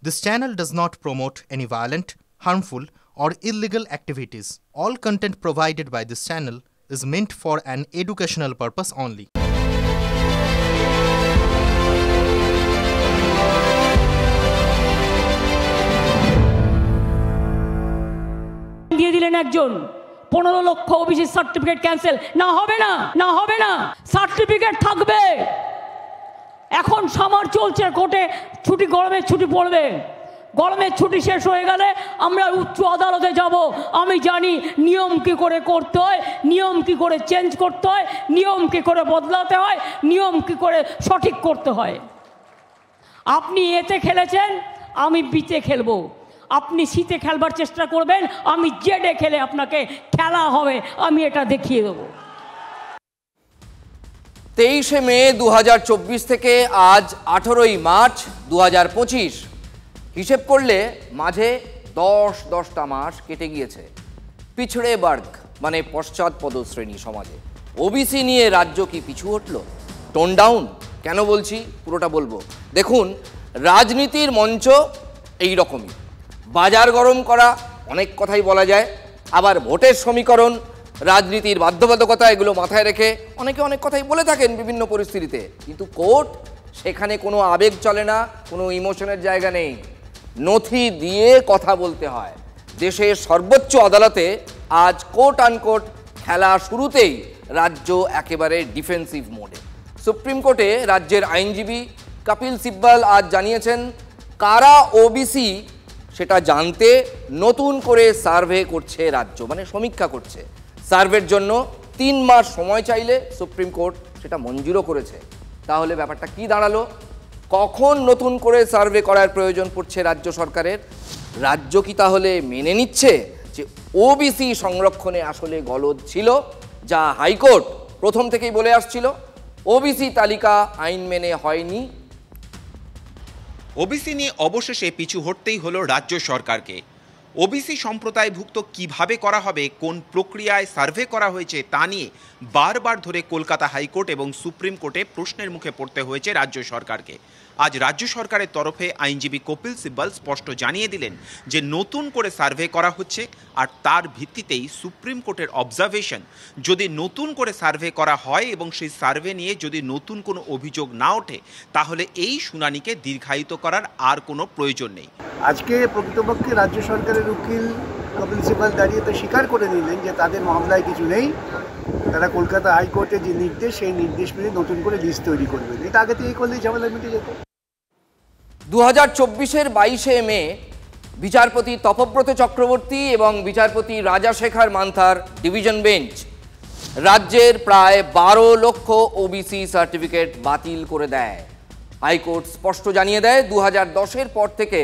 This channel does not promote any violent, harmful, or illegal activities. All content provided by this channel is meant for an educational purpose only. দিয়ে দিলেন একজন 15 লক্ষ OBC certificate cancel না হবে না certificate থাকবে। এখন summer চলছে কোর্টে, ছুটি গরমের ছুটি পড়বে, গরমের ছুটি শেষ হয়ে গেলে আমরা উচ্চ আদালতে যাব। আমি জানি নিয়ম কি করে করতে হয়, নিয়ম কি করে চেঞ্জ করতে হয়, নিয়ম কি করে বদলাতে হয়, নিয়ম কি করে সঠিক করতে হয়। আপনি এতে খেলেছেন, আমি বিতে খেলবো। আপনি শীতে খেলবার চেষ্টা করবেন, আমি জেডে খেলে আপনাকে খেলা হবে, আমি এটা দেখিয়ে দেবো। 23শে মে 2024 থেকে আজ 18ই মার্চ 2025, হিসেব করলে মাঝে 10টা মাস কেটে গিয়েছে। পিছড়ে বর্গ মানে পশ্চাৎপদ শ্রেণী সমাজে ওবিসি নিয়ে রাজ্য কি পিছু হটল? Tone down? কেন বলছি পুরোটা বলবো। দেখুন, রাজনীতির মঞ্চ এই রকমই, বাজার গরম করা অনেক কথাই বলা যায়, আবার ভোটের সমীকরণ, রাজনীতির বাধ্যবাধকতা, এগুলো মাথায় রেখে অনেকে অনেক কথাই বলে থাকেন বিভিন্ন পরিস্থিতিতে। কিন্তু কোর্ট, সেখানে কোনো আবেগ চলে না, কোনো ইমোশনের জায়গা নেই, নথি দিয়ে কথা বলতে হয়। দেশের সর্বোচ্চ আদালতে আজ কোর্ট আনকোর্ট খেলা শুরুতেই রাজ্য একেবারে ডিফেন্সিভ মোডে। সুপ্রিম কোর্টে রাজ্যের আইনজীবী কপিল সিব্বল আজ জানিয়েছেন, কারা ওবিসি সেটা জানতে নতুন করে সার্ভে করছে রাজ্য, মানে সমীক্ষা করছে। সার্ভের জন্য 3 মাস সময় চাইলে সুপ্রিম কোর্ট সেটা মঞ্জুরও করেছে। তাহলে ব্যাপারটা কি দাঁড়ালো? কখন নতুন করে সার্ভে করার প্রয়োজন পড়ছে রাজ্য সরকারের? রাজ্য কি তাহলে মেনে নিচ্ছে যে ওবিসি সংরক্ষণে আসলে গলদ ছিল, যা হাইকোর্ট প্রথম থেকেই বলে আসছিল? ওবিসি তালিকা আইন মেনে হয়নি। ওবিসি নিয়ে অবশেষে পিছু হটতেই হলো রাজ্য সরকারকে। ওবিসি সম্প্রদায়ভুক্ত কিভাবে করা হবে, কোন প্রক্রিয়ায় সার্ভে করা হয়েছে তা নিয়ে বারবার ধরে কলকাতা হাইকোর্ট এবং সুপ্রিম কোর্টে প্রশ্নের মুখে পড়তে হয়েছে রাজ্য সরকারকে। আজ রাজ্য সরকারের তরফে আইনজীবী কপিল সিব্বল স্পষ্ট জানিয়ে দিলেন যে নতুন করে সার্ভে করা হচ্ছে, আর তার ভিত্তিতেই সুপ্রিম কোর্টের অবজারভেশন, যদি নতুন করে সার্ভে করা হয় এবং সেই সার্ভে নিয়ে যদি নতুন কোনো অভিযোগ না ওঠে, তাহলে এই শুনানিকে দীর্ঘায়িত করার আর কোনো প্রয়োজন নেই। আজকে প্রকৃতপক্ষে রাজ্য সরকারের উকিল কপিল সিব্বল দাঁড়িয়ে তো স্বীকার করে নিলেন যে তাদের মামলায় কিছু নেই, তারা কলকাতা হাইকোর্টের যে নির্দেশ, সেই নির্দেশ মেনে নতুন করে লিস্ট তৈরি করবেন। এটা আগে থেকে করলেই ঝামেলা মিটে যেত। 2024-এর 22শে মে বিচারপতি তপব্রত চক্রবর্তী এবং বিচারপতি রাজাশেখর মান্থার ডিভিশন বেঞ্চ রাজ্যের প্রায় 12 লক্ষ ওবিসি সার্টিফিকেট বাতিল করে দেয়। হাইকোর্ট স্পষ্ট জানিয়ে দেয়, 2010-এর পর থেকে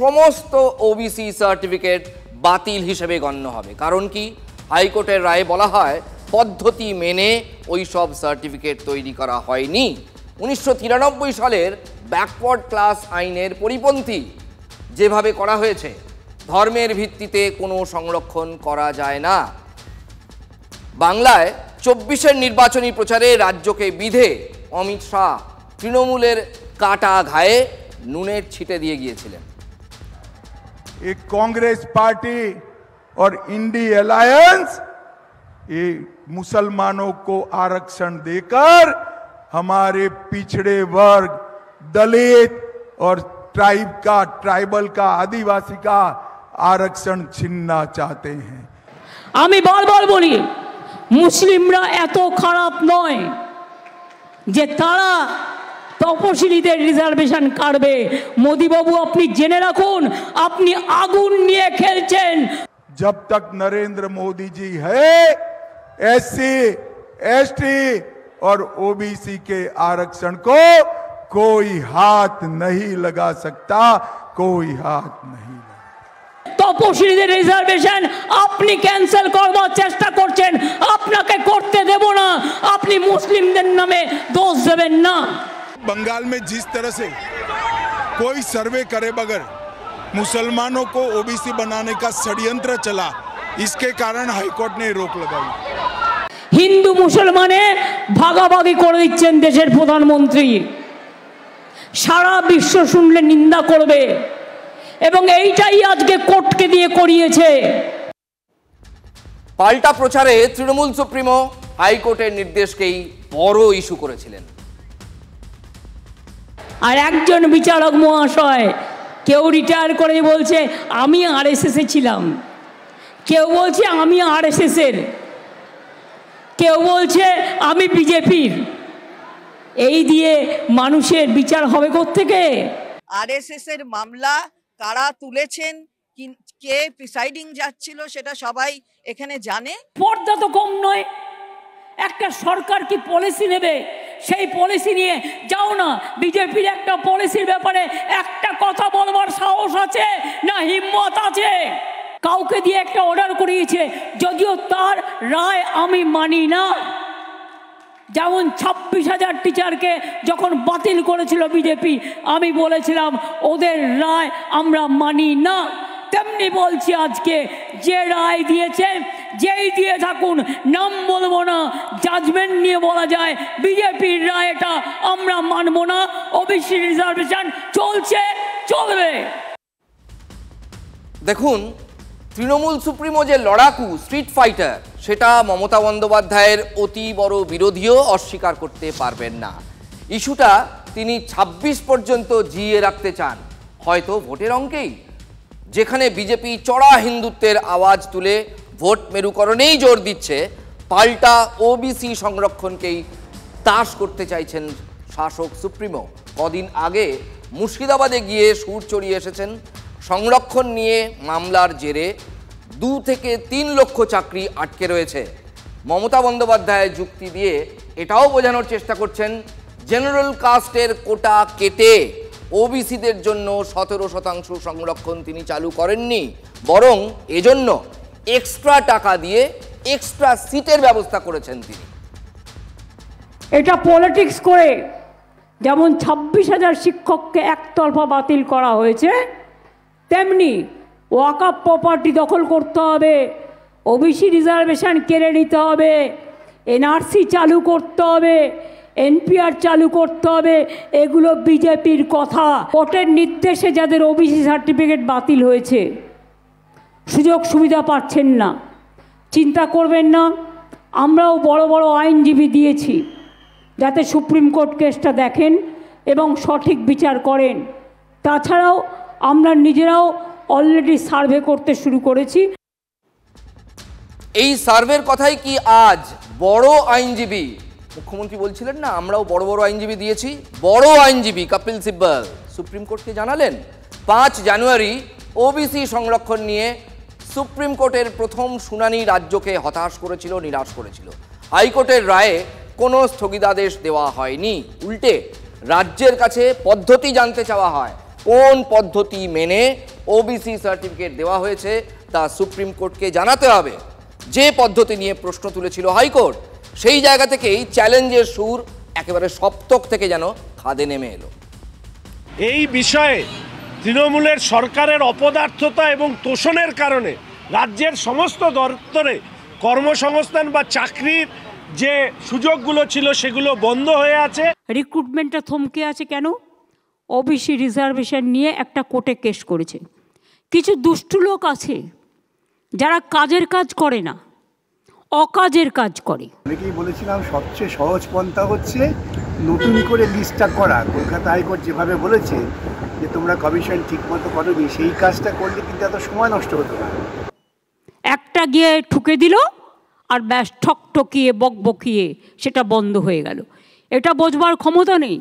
সমস্ত ওবিসি সার্টিফিকেট বাতিল হিসেবে গণ্য হবে। কারণ কি? হাইকোর্টের রায়ে বলা হয়, পদ্ধতি মেনে ওই সব সার্টিফিকেট তৈরি করা হয়নি। 1993 সালের ব্যাকওয়ার্ড ক্লাস আইনের পরিপন্থী যেভাবে করা হয়েছে, ধর্মের ভিত্তিতে কোনো সংরক্ষণ করা যায় না। বাংলায় 24-এর নির্বাচনী প্রচারে রাজ্যকে বিধে অমিত শাহ তৃণমূলের কাটা ঘায়ে নুনের ছিটে দিয়ে গিয়েছিলেন। एक कांग्रेस पार्टी और इंडी अलायंस ये मुसलमानों को आरक्षण देकर हमारे पिछड़े वर्ग, दलित और ट्राइबल का, आदिवासी का आरक्षण छीनना चाहते हैं। আমি বারবার বলি, মুসলিমরা এত খারাপ নয় যে তারা তপশিলীদের রিজার্ভেশন কাটবে। মোদি বাবু, আপনি জেনে রাখুন, আপনি আগুন নিয়ে খেলছেন। जब तक नरेंद्र मोदी जी है, एससी, एसटी और ओबीसी के आरक्षण को कोई हाथ नहीं लगा सकता, कोई हाथ नहीं। তপশিলীদের রিজার্ভেশন আপনি ক্যান্সেল করবার চেষ্টা করছেন, আপনাকে করতে দেব না। আপনি মুসলিমদের নামে দোষ দেবেন না। बंगाल में जिस तरह से कोई सर्वे करे बगैर मुसलमानों को ओबीसी बनाने का षड्यंत्र चला, इसके कारण हाईकोर्ट ने रोक लगाई। হিন্দু মুসলমানে ভাগাভাগি করে দিচ্ছেন দেশের প্রধানমন্ত্রী। সারা বিশ্ব শুনলে নিন্দা করবে। এবং এইটাই আজকে কোর্টকে দিয়ে করিয়েছে। পাল্টা প্রচারে তৃণমূল সুপ্রিমো হাইকোর্টের নির্দেশকেই বড় ইস্যু করেছিলেন। আর একজন বিচারক মহাশয় কেউ রিটায়ার করে বলছে আমি আরএসএস এ ছিলাম, কেউ বলছে আমি আরএসএস এর, কেউ বলছে আমি বিজেপির। এই দিয়ে মানুষের বিচার হবে কোত্থেকে? আরএসএস এর মামলা কারা তুলেছেন, কে প্রিসাইডিং যাচ্ছিল সেটা সবাই এখানে জানে। পর্দা তো কম নয়। একটা সরকার কি পলিসি নেবে, সেই পলিসি নিয়ে যাও না। বিজেপির একটা পলিসির ব্যাপারে একটা কথা বলবার সাহস আছে না, হিম্মত আছে? কাউকে দিয়ে একটা অর্ডার করিয়েছে, যদিও তার রায় আমি মানি না। যেমন 26,000 টিচারকে যখন বাতিল করেছিল বিজেপি, আমি বলেছিলাম ওদের রায় আমরা মানি না। তেমনি বলছি আজকে যে রায় দিয়েছে, যেই দিয়ে থাকুন, নাম বলবো না, জাজমেন্ট নিয়ে বলা যায় বিজেপির রায়টা আমরা মানবো না। ওবিসি রিজার্ভেশন চলছে, চলবে। দেখুন, তৃণমূল সুপ্রিমো যে লড়াকু স্ট্রিট ফাইটার, সেটা মমতা বন্দ্যোপাধ্যায়ের অতি বড় বিরোধীও অস্বীকার করতে পারবেন না। ইস্যুটা তিনি 26 পর্যন্ত জিইয়ে রাখতে চান, হয়তো ভোটের অঙ্কেই। যেখানে বিজেপি চড়া হিন্দুত্বের আওয়াজ তুলে ভোট মেরুকরণেই জোর দিচ্ছে, পাল্টা ওবিসি সংরক্ষণকেই তাস করতে চাইছেন শাসক সুপ্রিমো। কদিন আগে মুর্শিদাবাদে গিয়ে সুর চড়িয়ে এসেছেন। সংরক্ষণ নিয়ে মামলার জেরে 2 থেকে 3 লক্ষ চাকরি আটকে রয়েছে। মমতা বন্দ্যোপাধ্যায় যুক্তি দিয়ে এটাও বোঝানোর চেষ্টা করছেন, জেনারেল কাস্টের কোটা কেটে ওবিসিদের জন্য 17% সংরক্ষণ তিনি চালু করেননি, বরং এজন্য এক্সট্রা টাকা দিয়ে এক্সট্রা সিটের ব্যবস্থা করেছেন তিনি। এটা পলিটিক্স করে যেমন 26,000 শিক্ষককে একতরফা বাতিল করা হয়েছে, তেমনি ওয়াকফ প্রপার্টি দখল করতে হবে, ওবিসি রিজার্ভেশন কেড়ে নিতে হবে, এনআরসি চালু করতে হবে, এনপিআর চালু করতে হবে। এগুলো বিজেপির কথা। কোর্টের নির্দেশে যাদের ওবিসি সার্টিফিকেট বাতিল হয়েছে, সুযোগ সুবিধা পাচ্ছেন না, চিন্তা করবেন না। আমরাও বড় বড় আইনজীবী দিয়েছি যাতে সুপ্রিম কোর্ট কেসটা দেখেন এবং সঠিক বিচার করেন। তাছাড়াও আমরা নিজেরাও অলরেডি সার্ভে করতে শুরু করেছি। এই সার্ভের কথাই কি আজ বড় আইনজীবী, মুখ্যমন্ত্রী বলছিলেন না আমরাও বড় বড় আইনজীবী দিয়েছি, বড় আইনজীবী কপিল সিব্বল সুপ্রিম কোর্টকে জানালেন 5 জানুয়ারি ওবিসি সংরক্ষণ নিয়ে সুপ্রিম কোর্টের প্রথম শুনানি রাজ্যকে হতাশ করেছিল, নিরাশ করেছিল। হাইকোর্টের রায়ে কোনো স্থগিতাদেশ দেওয়া হয়নি, উল্টে রাজ্যের কাছে পদ্ধতি জানতে চাওয়া হয়। কোন পদ্ধতি মেনে ওবিসি সার্টিফিকেট দেওয়া হয়েছে তা সুপ্রিম কোর্টকে জানাতে হবে। যে পদ্ধতি নিয়ে প্রশ্ন তুলেছিল হাইকোর্ট, সেই জায়গা থেকেই চ্যালেঞ্জের সুর একেবারে সপ্তক থেকে যেন খাদে নেমে এলো। এই বিষয়ে তৃণমূলের সরকারের অপদার্থতা এবং তোষণের কারণে রাজ্যের সমস্ত দপ্তরে কর্মসংস্থান বা চাকরির যে সুযোগগুলো ছিল সেগুলো বন্ধ হয়ে আছে। রিক্রুটমেন্টটা থমকে আছে কেন? ওবিসি রিজার্ভেশন নিয়ে একটা কোর্টে কেস করেছে। কিছু দুষ্টু লোক আছে যারা কাজের কাজ করে না, অকাজের কাজ করে। অনেকেই বলেছিলাম সবচেয়ে সহজ পন্থা হচ্ছে নতুন করে লিস্টটা করা। কলকাতা হাইকোর্ট যেভাবে বলেছে যে তোমরা কমিশন ঠিকমতো করোনি, সেই কাজটা করলে কিন্তু এত সময় নষ্ট হতো না। একটা গিয়ে ঠুকে দিল আর ব্যাস ঠকঠকিয়ে বকবকিয়ে সেটা বন্ধ হয়ে গেল। এটা বোঝবার ক্ষমতা নেই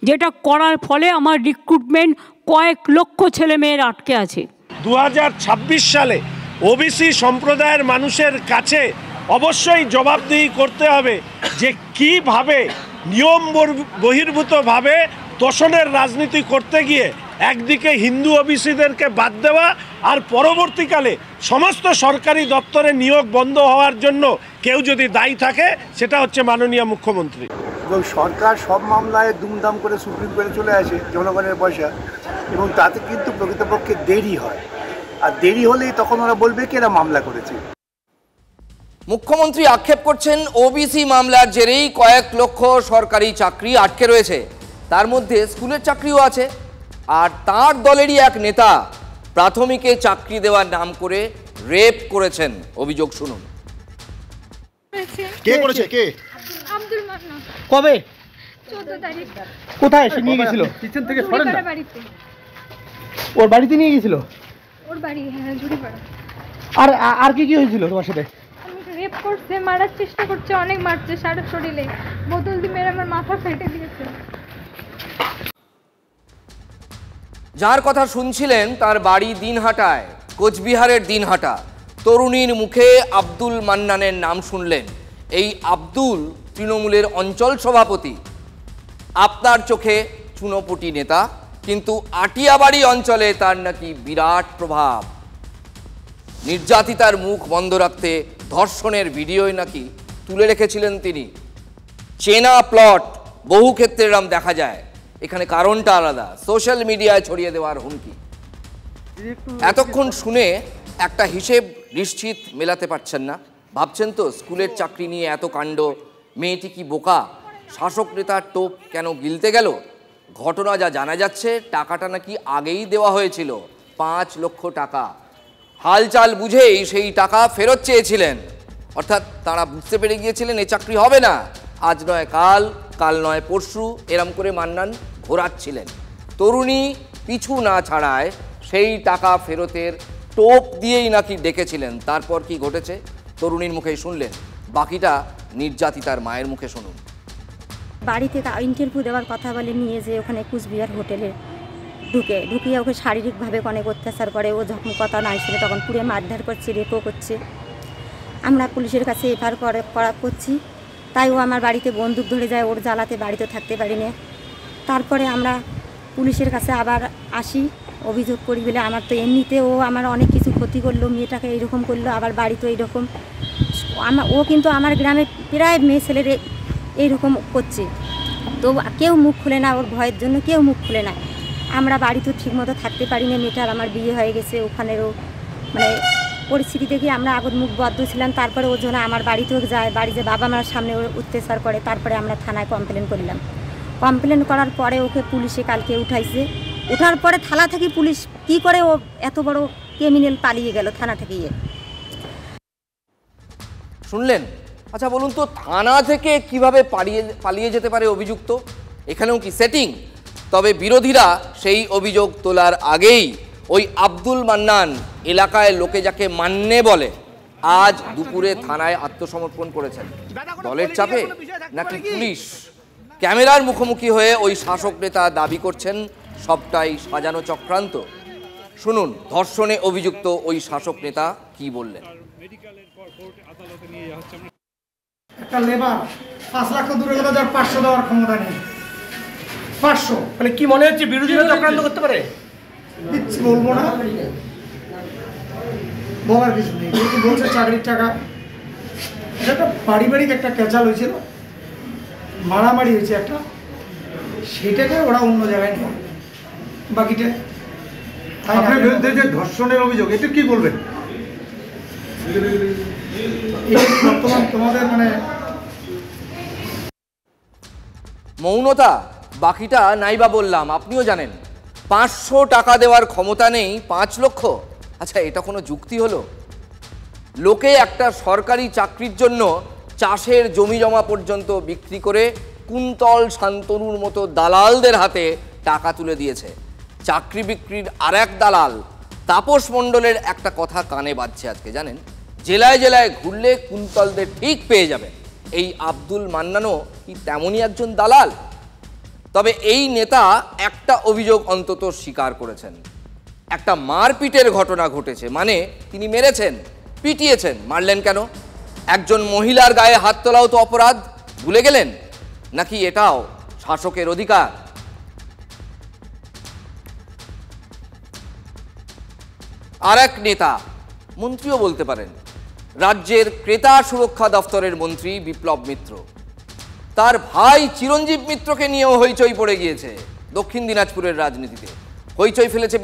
যেটা করার ফলে আমার রিক্রুটমেন্ট কয়েক লক্ষ ছেলে মেয়ের আটকে আছে। 2026 সালে ওবিসি সম্প্রদায়ের মানুষের কাছে অবশ্যই জবাবদিহি করতে হবে যে কিভাবে নিয়ম বহির্ভূতভাবে তোষণের রাজনীতি করতে গিয়ে একদিকে হিন্দু ওবিসিদেরকে বাদ দেওয়া আর পরবর্তীকালে সমস্ত সরকারি দপ্তরে নিয়োগ বন্ধ হওয়ার জন্য কেউ যদি দায়ী থাকে সেটা হচ্ছে মাননীয় মুখ্যমন্ত্রী। এবং সরকার সব মামলায় দুমদাম করে সুপ্রিম কোর্টে চলে আসে জনগণের পয়সা, এবং তাতে কিন্তু প্রকৃতপক্ষে দেরি হয়। আর দেরি হলেই তখন ওরা বলবে কি এরা মামলা করেছে। মুখ্যমন্ত্রী আক্ষেপ করছেন ওবিসি মামলার জেরেই কয়েক লক্ষ সরকারি চাকরি আটকে রয়েছে, তার মধ্যে স্কুলের চাকরিও আছে। আর তার দলেরই এক নেতা প্রাথমিকে চাকরি দেওয়ার নাম করে রেপ করেছেন। অভিযোগ শুনুন। কে করেছে? কে? আব্দুল মান্নান। কবে? 14 তারিখ। কোথায় এসে নিয়ে গেছিল? কিচেন থেকে সরেন না। বাড়িতে। ওর বাড়িতে নিয়ে গেছিল? ওর বাড়ি, হ্যাঁ, ঝুড়িপাড়া। আর আর কি কি হয়েছিল তোমার সাথে? আমাকে রেপ করছে, মারার চেষ্টা করছে, অনেক মারছে সারা শরীরে, বোতল দিয়ে মেরে আমার মাথা ফেটে দিয়েছে। যার কথা শুনছিলেন তার বাড়ি দিনহাটায়, কোচবিহারের দিনহাটা। তরুণীর মুখে আব্দুল মান্নানের নাম শুনলেন। এই আব্দুল তৃণমূলের অঞ্চল সভাপতি, আপনার চোখে চুনোপুটি নেতা, কিন্তু আটিয়াবাড়ি অঞ্চলে তার নাকি বিরাট প্রভাব। নির্যাতিতার মুখ বন্ধ রাখতে ধর্ষণের ভিডিওই নাকি তুলে রেখেছিলেন তিনি। চেনা প্লট, বহু ক্ষেত্রে এরম দেখা যায়। এখানে কারণটা আলাদা, সোশ্যাল মিডিয়ায় ছড়িয়ে দেওয়ার হুমকি। এতক্ষণ শুনে একটা হিসেব নিশ্চিত মেলাতে পারছেন না? ভাবছেন তো স্কুলের চাকরি নিয়ে এত কাণ্ড, মেয়েটি কি বোকা? শাসক নেতার টোপ কেন গিলতে গেল? ঘটনা যা জানা যাচ্ছে, টাকাটা নাকি আগেই দেওয়া হয়েছিল, 5 লক্ষ টাকা। হালচাল বুঝেই সেই টাকা ফেরত চেয়েছিলেন। অর্থাৎ তারা বুঝতে পেরে গিয়েছিলেন এ চাকরি হবে না, আজ নয় কাল, কাল নয় পরশু, এরম করে মান্নান ঘোরাচ্ছিলেন। তরুণী পিছু না ছাড়ায় সেই টাকা ফেরতের টোপ দিয়েই নাকি ডেকেছিলেন। তারপর কি ঘটেছে তরুণীর মুখেই শুনলেন, বাকিটা নির্যাতিতার মায়ের মুখে শুনুন। বাড়িতে ইন্টারভিউ দেওয়ার কথা বলে নিয়ে যে ওখানে কুচবিহার হোটেলে ঢুকিয়ে ওকে শারীরিকভাবে অনেক অত্যাচার করে। ও যখন কথা না আসলে তখন পুড়ে মারধর করছে, রেপও করছে। আমরা পুলিশের কাছে এফআইআর করা করছি, তাই ও আমার বাড়িতে বন্দুক ধরে যায়। ওর জ্বালাতে বাড়িতে থাকতে পারি না। তারপরে আমরা পুলিশের কাছে আবার আসি, অভিযোগ করি বলে আমার তো এমনিতে ও আমার অনেক কিছু ক্ষতি করলো, মেয়েটাকে এইরকম করলো, আবার বাড়ি তো এইরকম। ও কিন্তু আমার গ্রামে প্রায় মেয়ে ছেলের এইরকম করছে, তো কেউ মুখ খুলে না, ওর ভয়ের জন্য কেউ মুখ খুলে না। আমরা বাড়িতেও ঠিকমতো থাকতে পারি না। মেয়েটার আমার বিয়ে হয়ে গেছে, ওখানেরও মানে পরিস্থিতি দেখে আমরা আগত মুখ বদ্ধ ছিলাম। তারপরে ওর জন্য আমার বাড়িতেও যায়, বাড়িতে বাবা মার সামনে ওর অত্যাচার করে। তারপরে আমরা থানায় কমপ্লেন করলাম। কমপ্লেন করার পরে ওকে পুলিশে কালকে উঠাইছে। ওঠার পরে থানা থেকে পুলিশ কি করে ও এত বড় ক্রিমিনাল পালিয়ে গেল থানা থেকে। শুনলেন? আচ্ছা বলুন তো, থানা থেকে কিভাবে পালিয়ে যেতে পারে অভিযুক্ত? এখানেও কি সেটিং? তবে বিরোধীরা সেই অভিযোগ তোলার আগেই ওই আব্দুল মান্নান এলাকায় লোকে যাকে মান্নে বলে, আজ দুপুরে থানায় আত্মসমর্পণ করেছেন। দলের চাপে নাকি পুলিশ? ক্যামেরার মুখোমুখি হয়ে ওই শাসক নেতা দাবি করছেন সবটাই সাজানো চক্রান্ত। শুনুন ধর্ষণে অভিযুক্ত ওই শাসক নেতা কি বললেন। একটা লেবার 5 লাখ দূরে গেলে 500 দেওয়ার ক্ষমতা নেই। 500 মানে কি মনে হচ্ছে বিরোধীরা চক্রান্ত করতে পারে? কিচ্ছু বলবো না, বলার কিছু নেই। যেহেতু বলছে চাকরির টাকা, এটা পারিবারিক একটা ক্যাচাল হয়েছিল, মারামারি হয়েছে একটা, সেটাকে ওরা অন্য জায়গায় নেয়। বাকিটা আপনার বিরুদ্ধে যে ধর্ষণের অভিযোগ, এটা কি বলবেন? বর্তমান তোমাদের মানে মৌনতা, বাকিটা নাইবা বললাম। আপনিও জানেন 500 টাকা দেওয়ার ক্ষমতা নেই, 5 লক্ষ। আচ্ছা এটা কোনো যুক্তি হলো? লোকে একটা সরকারি চাকরির জন্য চাষের জমি জমা পর্যন্ত বিক্রি করে কুন্তল শান্তনুর মতো দালালদের হাতে টাকা তুলে দিয়েছে। চাকরি বিক্রির আর এক দালাল তাপস মণ্ডলের একটা কথা কানে বাজছে আজকে, জানেন? জেলায় জেলায় ঘুরলে কুন্তলদের ঠিক পেয়ে যাবেন। এই আব্দুল মান্নানও কি তেমনই একজন দালাল? তবে এই নেতা একটা অভিযোগ অন্তত স্বীকার করেছেন, একটা মারপিটের ঘটনা ঘটেছে। মানে তিনি মেরেছেন, পিটিয়েছেন। মারলেন কেন? একজন মহিলার গায়ে হাত তোলাও তো অপরাধ, ভুলে গেলেন? নাকি এটাও শাসকের অধিকার? আর এক নেতা, মন্ত্রীও বলতে পারেন, রাজ্যের ক্রেতা সুরক্ষা দফতরের মন্ত্রী বিপ্লব মিত্র, তার ভাই চিরঞ্জীব মিত্রকে নিয়েও হইচই পড়ে গিয়েছে দক্ষিণ দিনাজপুরের রাজনীতিতে। হইচই ফেলেছে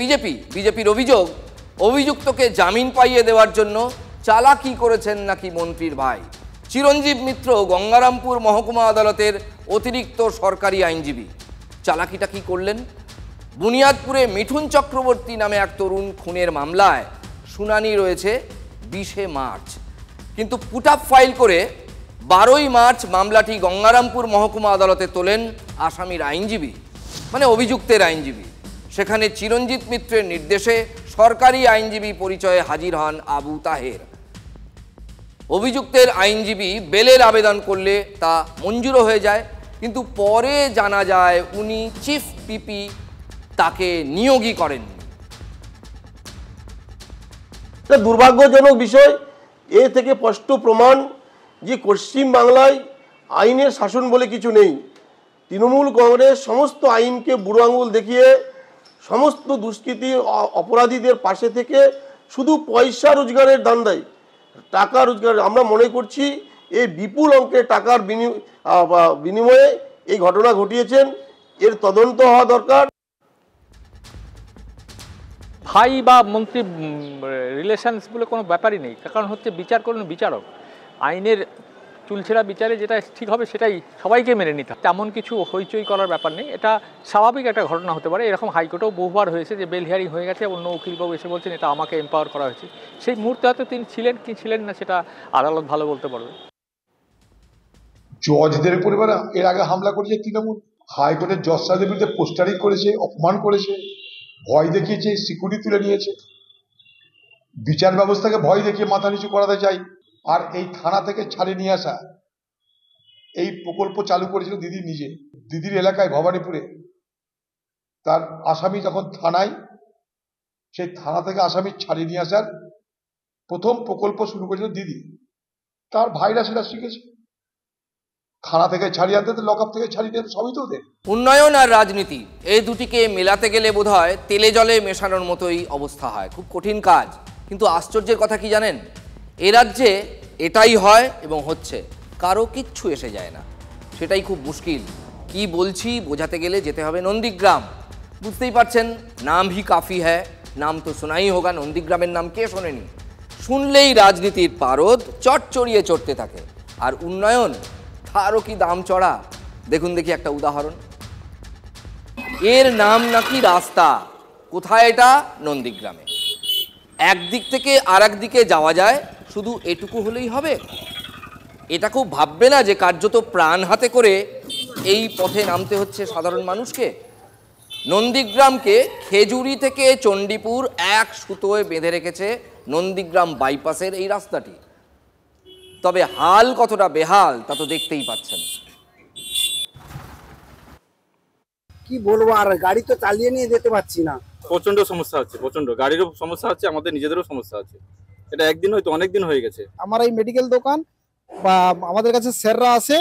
বিজেপির অভিযোগ, অভিযুক্তকে জামিন পাইয়ে দেওয়ার জন্য চালাকি করেছেন নাকি মন্ত্রীর ভাই। চিরঞ্জীব মিত্র গঙ্গারামপুর মহকুমা আদালতের অতিরিক্ত সরকারি আইনজীবী। চালাকিটা কি করলেন? বুনিয়াদপুরে মিঠুন চক্রবর্তী নামে এক তরুণ খুনের মামলায় শুনানি রয়েছে 20শে মার্চ, কিন্তু পুট আপ ফাইল করে 12ই মার্চ মামলাটি গঙ্গারামপুর মহকুমা আদালতে তোলেন আসামির আইনজীবী, মানে অভিযুক্তের আইনজীবী। সেখানে চিরঞ্জিত মিত্রের নির্দেশে সরকারি আইনজীবী পরিচয়ে হাজির হন আবু তাহের। অভিযুক্তের আইনজীবী বেলের আবেদন করলে তা মঞ্জুরও হয়ে যায়, কিন্তু পরে জানা যায় উনি চিফ পিপি তাকে নিয়োগই করেননি। দুর্ভাগ্যজনক বিষয়, এ থেকে স্পষ্ট প্রমাণ যে পশ্চিম বাংলায় আইনের শাসন বলে কিছু নেই। তৃণমূল কংগ্রেস সমস্ত আইনকে বুড়ো আঙুল দেখিয়ে সমস্ত দুষ্কৃতী অপরাধীদের পাশে থেকে শুধু পয়সা রোজগারের ধান্দায়, টাকা রোজগার। আমরা মনে করছি এই বিপুল অঙ্কের টাকার বিনিময়ে এই ঘটনা ঘটিয়েছেন, এর তদন্ত হওয়া দরকার। ভাই বা মন্ত্রী রিলেশনস বলে কোনো ব্যাপারই নেই, কারণ হচ্ছে বিচার করুন বিচারক, আইনের চুলছেড়া বিচারে যেটা ঠিক হবে সেটাই সবাইকে মেনে নিতে হবে। তেমন কিছু হইচই করার ব্যাপার নেই, এটা স্বাভাবিক একটা ঘটনা হতে পারে। এরকম হাইকোর্টেও বহুবার হয়েছে যে বেল হিয়ারিং হয়ে গেছে, অন্য উকিলবাবু এসে বলছেন এটা আমাকে এম্পাওয়ার করা হয়েছে। সেই মুহূর্তে হয়তো তিনি ছিলেন কি ছিলেন না সেটা আদালত ভালো বলতে পারবে। জজদের পরিবার এর আগে হামলা করেছে তৃণমূল, হাইকোর্টের জজ সাহেবের বিরুদ্ধে পোস্টারিং করেছে, অপমান করেছে, ভয় দেখিয়েছে, সিকিউরিটি তুলে নিয়েছে। বিচার ব্যবস্থাকে ভয় দেখিয়ে মাথা নিচু করাতে চাই। আর এই থানা থেকে ছাড়িয়ে নিয়ে আসা, এই প্রকল্প চালু করেছিল দিদি নিজে, দিদির এলাকায় ভবানীপুরে। তার আসামি যখন থানায়, সেই থানা থেকে আসামি ছাড়িয়ে নিয়ে আসার প্রথম প্রকল্প শুরু করেছিল দিদি। তার ভাইরা সেটা শিখেছে, থানা থেকে ছাড়িয়ে আনতে, লকআপ থেকে ছাড়িয়ে আনতে, সবই তো ওদের। উন্নয়ন আর রাজনীতি এই দুটিকে মেলাতে গেলে বোধহয় তেলে জলে মেশানোর মতোই অবস্থা হয়। খুব কঠিন কাজ, কিন্তু আশ্চর্যের কথা কি জানেন, এ রাজ্যে এটাই হয় এবং হচ্ছে, কারো কিচ্ছু এসে যায় না। সেটাই খুব মুশকিল। কি বলছি বোঝাতে গেলে যেতে হবে নন্দীগ্রাম। বুঝতেই পারছেন, নাম হি কাফি হ্যায়, নাম তো শোনাই হোগা। নন্দীগ্রামের নাম কে শোনেনি? শুনলেই রাজনীতির পারদ চড়চড়িয়ে চড়তে থাকে। আর উন্নয়ন, তারও কি দাম চড়া। দেখুন দেখি একটা উদাহরণ। এর নাম নাকি রাস্তা। কোথায় এটা? নন্দীগ্রামে। একদিক থেকে আর দিকে যাওয়া যায়, শুধু এটুকু হলেই হবে? এটা খুব ভাববে না যে কার্যত প্রাণ হাতে করে এই পথে নামতে হচ্ছে সাধারণ মানুষকে। নন্দীগ্রামকে খেজুরি থেকে চণ্ডীপুর এক সুতোয় বেঁধে রেখেছে নন্দীগ্রাম বাইপাসের এই রাস্তাটি। তবে হাল কতটা বেহাল তা তো দেখতেই পাচ্ছেন। কি বলবো, আর গাড়ি তো চালিয়ে নিয়ে যেতে পারছি না। প্রচন্ড সমস্যা হচ্ছে, প্রচন্ড গাড়িরও সমস্যা হচ্ছে, আমাদের নিজেদেরও সমস্যা আছে। এটা একদিন হয়তো অনেক দিন হয়ে গেছে। আমার এই মেডিকেল দোকান বা আমাদের কাছে স্যাররা আসে,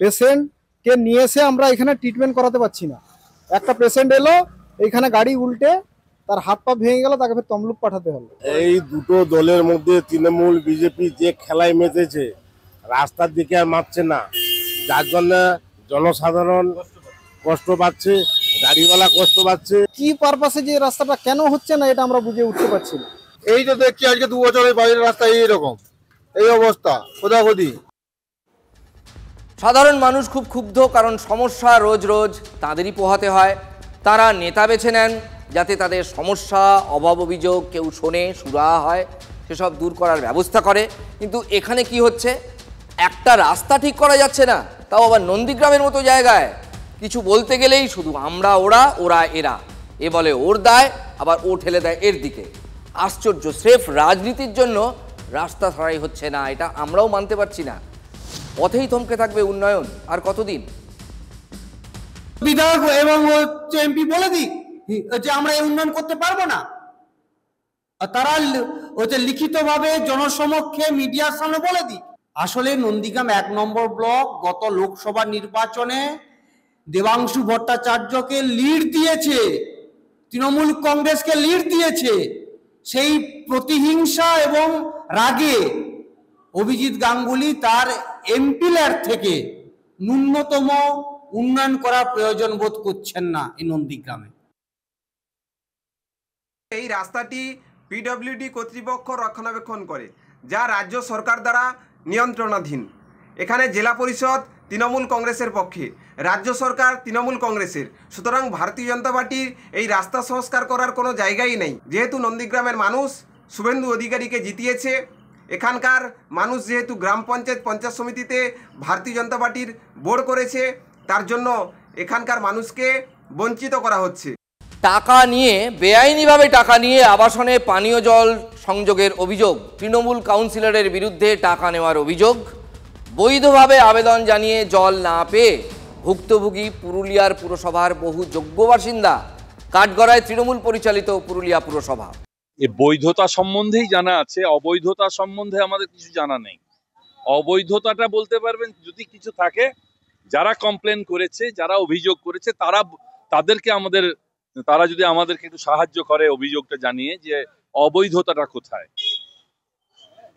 পেশেন্টকে নিয়ে এসে আমরা এখানে ট্রিটমেন্ট করাতে পারছি না। একটা পেশেন্ট এলো, এইখানে গাড়ি উল্টে তার হাত পা ভেঙে গেল, তাকে ফের তমলুক পাঠাতে হলো। এই দুটো দলের মধ্যে তৃণমূল বিজেপি যে খেলায় মেতেছে, রাস্তার দিকে আর মারছে না, যার জন্য জনসাধারণ কষ্ট পাচ্ছে, গাড়িওয়ালা কষ্ট পাচ্ছে। কি পারপাসে যে রাস্তাটা কেন হচ্ছে না এটা আমরা বুঝে উঠতে পারছি না। এই তো দেখছি আজকে 2 বছরের বাইরের রাস্তা এইরকম, এই অবস্থা খোদাখুদি। সাধারণ মানুষ খুব ক্ষুব্ধ, কারণ সমস্যা রোজ রোজ তাদেরই পোহাতে হয়। তারা নেতা বেছে নেন যাতে তাদের সমস্যা, অভাব, অভিযোগ কেউ শোনে, সুরাহা হয়, সেসব দূর করার ব্যবস্থা করে। কিন্তু এখানে কি হচ্ছে, একটা রাস্তা ঠিক করা যাচ্ছে না, তাও আবার নন্দীগ্রামের মতো জায়গায়। কিছু বলতে গেলেই শুধু আমরা ওরা, ওরা এরা, এ বলে ওর দায়, আবার ও ঠেলে দেয় এর দিকে। আশ্চর্য, স্রেফ রাজনীতির জন্য রাস্তা ছাড়াই হচ্ছে না, এটা আমরাও মানতে পারছি না। পথেই থমকে থাকবে উন্নয়ন আর কতদিন? বিধায়ক এবং এমপি বলে দিই যে আমরা এই উন্নয়ন করতে পারবো না, তারা লিখিতভাবে জনসমক্ষে মিডিয়ার সামনে বলে দিই। আসলে নন্দীগ্রাম 1 নম্বর ব্লক গত লোকসভা নির্বাচনে দেবাংশু ভট্টাচার্যকে লিড দিয়েছে, তৃণমূল কংগ্রেসকে লিড দিয়েছে। সেই প্রতিহিংসা এবং রাগে অভিজিৎ গাঙ্গুলি তার এমপিলার থেকে ন্যূনতম উন্নয়ন করার প্রয়োজন বোধ করছেন না এই নন্দীগ্রামে। এই রাস্তাটি পিডব্লিউডি কর্তৃপক্ষ রক্ষণাবেক্ষণ করে, যা রাজ্য সরকার দ্বারা নিয়ন্ত্রণাধীন। এখানে জেলা পরিষদ তৃণমূল কংগ্রেসের পক্ষে, রাজ্য সরকার তৃণমূল কংগ্রেসের। সুতরাং ভারতীয় জনতা পার্টির এই রাস্তা সংস্কার করার কোনো জায়গাই নেই। যেহেতু নন্দীগ্রামের মানুষ শুভেন্দু অধিকারীকে জিতিয়েছে, এখানকার মানুষ যেহেতু গ্রাম পঞ্চায়েত সমিতিতে ভারতীয় জনতা পার্টির বোর্ড করেছে, তার জন্য এখানকার মানুষকে বঞ্চিত করা হচ্ছে। টাকা নিয়ে, বেআইনিভাবে টাকা নিয়ে আবাসনে পানীয় জল সংযোগের অভিযোগ, তৃণমূল কাউন্সিলরের বিরুদ্ধে টাকা নেওয়ার অভিযোগ, বৈধভাবে আবেদন জানিয়ে জল না পেয়ে ভুক্তভোগী পুরুলিয়ার পুরসভার বহু যোগ্য বাসিন্দা, কাঠগড়ায় তৃণমূল পরিচালিত পুরুলিয়া পুরসভা। এই বৈধতা সম্বন্ধেই জানা আছে, অবৈধতা সম্বন্ধে আমাদের কিছু জানা নেই। অবৈধতাটা বলতে পারবেন যদি কিছু থাকে, যারা কমপ্লেন করেছে, যারা অভিযোগ করেছে, তারা যদি আমাদেরকে একটু সাহায্য করে অভিযোগটা জানিয়ে যে অবৈধতাটা কোথায়।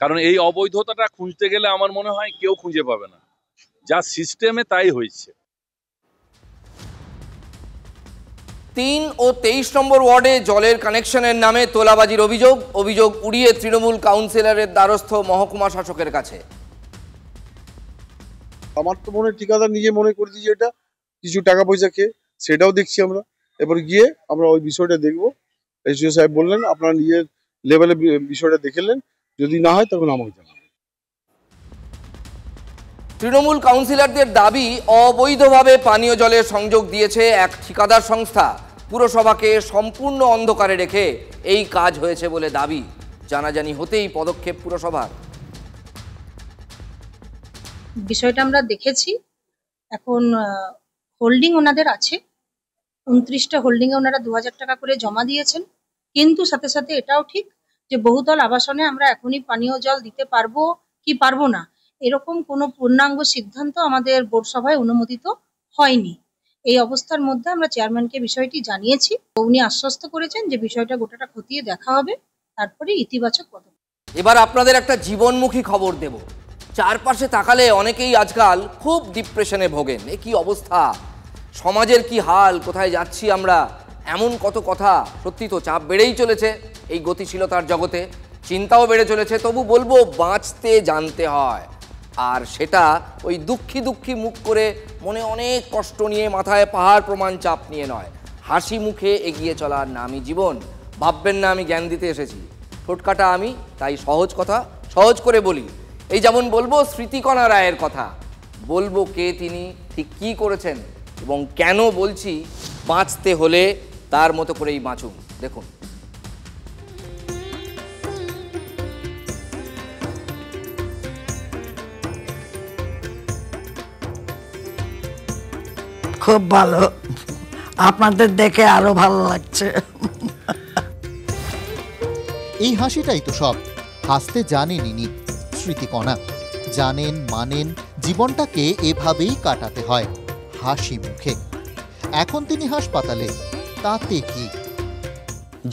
কারণ এই অবৈধতাটা খুঁজতে গেলে আমার মনে হয় কেউ খুঁজে পাবে না, যা সিস্টেমে তাই হয়েছে। 3 ও 23 নম্বর ওয়ার্ডে জলের কানেকশনের নামে তোলাবাজির অভিযোগ উড়িয়ে তৃণমূল কাউন্সিলরের দ্বারস্থ মহকুমা শাসকের কাছে। আমার তো মনে ঠিকাদার নিজে মনে করে দিয়েছে এটা কিছু টাকা পয়সা খেয়ে, সেটাও দেখছি আমরা। এবার গিয়ে আমরা ওই বিষয়টা দেখবো। এসডিও সাহেব বললেন আপনারা নিজের লেভেলে বিষয়টা দেখলেন, যদি না হয় তখন আমাকে জানাবেন। তৃণমূল কাউন্সিলরদের দাবি, অবৈধভাবে পানীয় জলের সংযোগ দিয়েছে এক ঠিকাদার সংস্থা। পুরসভাকে সম্পূর্ণ অন্ধকারে রেখে এই কাজ হয়েছে বলে দাবি। জানাজানি হতেই পদক্ষেপ পুরসভার। বিষয়টা আমরা দেখেছি। এখন হোল্ডিং ওনাদের আছে, 29টা হোল্ডিংয়ে ওনারা 2000 টাকা করে জমা দিয়েছেন। কিন্তু সাথে সাথে এটাও ঠিক যে বহুতল আবাসনে আমরা এখনই পানীয় জল দিতে পারবো কি পারবো না, এরকম কোনো পূর্ণাঙ্গ সিদ্ধান্ত আমাদের বোর্ড সভায় অনুমোদিত হয়নি। এই অবস্থার মধ্যে আমরা চেয়ারম্যানকে বিষয়টি জানিয়েছি। উনি আশ্বস্ত করেছেন যে বিষয়টা গোটাটা খতিয়ে দেখা হবে, তারপরে ইতিবাচক পদক্ষেপ। এবার আপনাদের একটা জীবনমুখী খবর দেব। চারপাশে তাকালে অনেকেই আজকাল খুব ডিপ্রেশনে ভোগেন। এ কি অবস্থা, সমাজের কি হাল, কোথায় যাচ্ছি আমরা, এমন কত কথা। সত্যি তো চাপ বেড়েই চলেছে এই গতিশীলতার জগতে, চিন্তাও বেড়ে চলেছে। তবু বলবো, বাঁচতে জানতে হয়। আর সেটা ওই দুঃখী মুখ করে, মনে অনেক কষ্ট নিয়ে, মাথায় পাহাড় প্রমাণ চাপ নিয়ে নয়। হাসি মুখে এগিয়ে চলার নামই জীবন। ভাববেন না আমি জ্ঞান দিতে এসেছি, ঠোঁটকাটা আমি, তাই সহজ কথা সহজ করে বলি। এই যেমন বলবো স্মৃতিকণা রায়ের কথা, বলবো কে তিনি, ঠিক কী করেছেন এবং কেন বলছি বাঁচতে হলে তার মতো করেই বাঁচুন। দেখুন। খুব ভালো, আপনাদের দেখে আরো ভালো লাগছে। এই হাসিটাই তো সব। হাসতে জানেন ইনি, স্মৃতিকণা। জানেন, মানেন, জীবনটাকে এভাবেই কাটাতে হয়, হাসি মুখে। এখন তিনি হাসপাতালে, তাতে কি?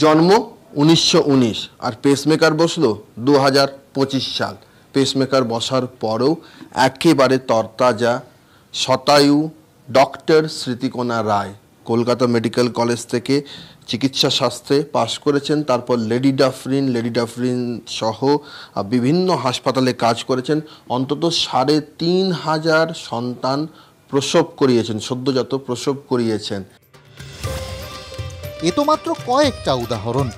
জন্ম 1919 আর পেসমেকার বসলো 2025 সাল। পেসমেকার বসার পরেও একেবারে তরতাজা, শতায়ু ডক্টর স্মৃতিকণা রায় কলকাতা মেডিকেল কলেজ থেকে চিকিৎসা শাস্ত্রে পাশ করেছেন। তারপর লেডি ডাফরিন সহ বিভিন্ন হাসপাতালে কাজ করেছেন। অন্তত 3500 সন্তান প্রসব করিয়েছেন, সদ্যজাত প্রসব করিয়েছেন। এ তো মাত্র কয়েকটা উদাহরণ।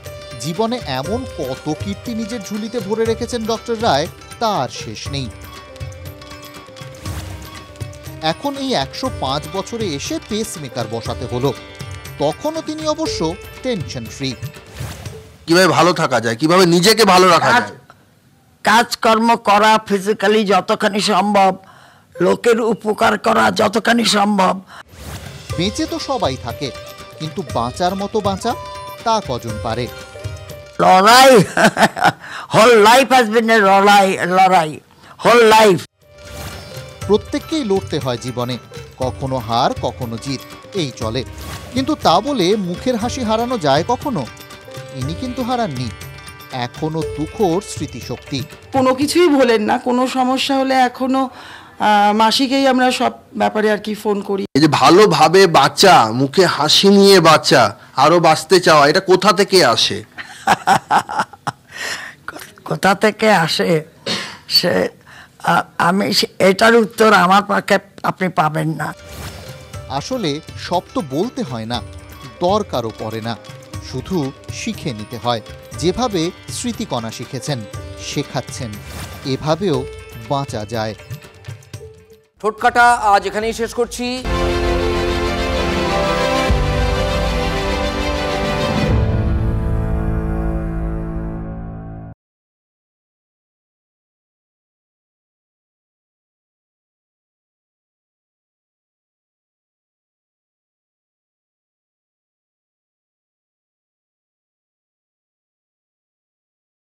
জীবনে এমন কত কীর্তি নিজের ঝুলিতে ভরে রেখেছেন ডক্টর রায়, তার শেষ নেই। এখন এই 105 বছরে এসে পেসমেকার বসাতে হলো। তখনও তিনি অবশ্য টেনশন ফ্রি। কিভাবে ভালো থাকা যায়, কিভাবে নিজেকে ভালো রাখা যায়, কাজকর্ম করা, ফিজিক্যালি যতখানি সম্ভব, লোকের উপকার করা যতখানি সম্ভব। বেঁচে তো সবাই থাকে, কিন্তু বাঁচার মতো বাঁচা তা কজন পারে? লড়াই, হোল লাইফ হ্যাজ বিন এ লড়াই, হোল লাইফ। প্রত্যেককেই লড়তে হয় জীবনে, কখনো হার কখনো জিত, এই চলে। কিন্তু তা বলে মুখের হাসি হারানো যায় কখনো? ইনি কিন্তু হারাননি, এখনো তুখোড় স্মৃতিশক্তি। কোনো কিছুই ভোলেন না, কোনো সমস্যা হলে এখনো মাসিকেই আমরা সব ব্যাপারে আর কি ফোন করি। এই যে ভালোভাবে বাঁচা, মুখে হাসি নিয়ে বাঁচা, আরো বাঁচতে চাওয়া, এটা কোথা থেকে আসে? কোথা থেকে আসে সে আমি এটার উত্তর আমার পক্ষে আপনি পাবেন না। আসলে সব তো বলতে হয় না, দরকারও পড়ে না, শুধু শিখে নিতে হয়। যেভাবে স্মৃতিকণা শিখেছেন, শেখাচ্ছেন, এভাবেও বাঁচা যায়। ঠোঁটকাটা আজ এখানেই শেষ করছি।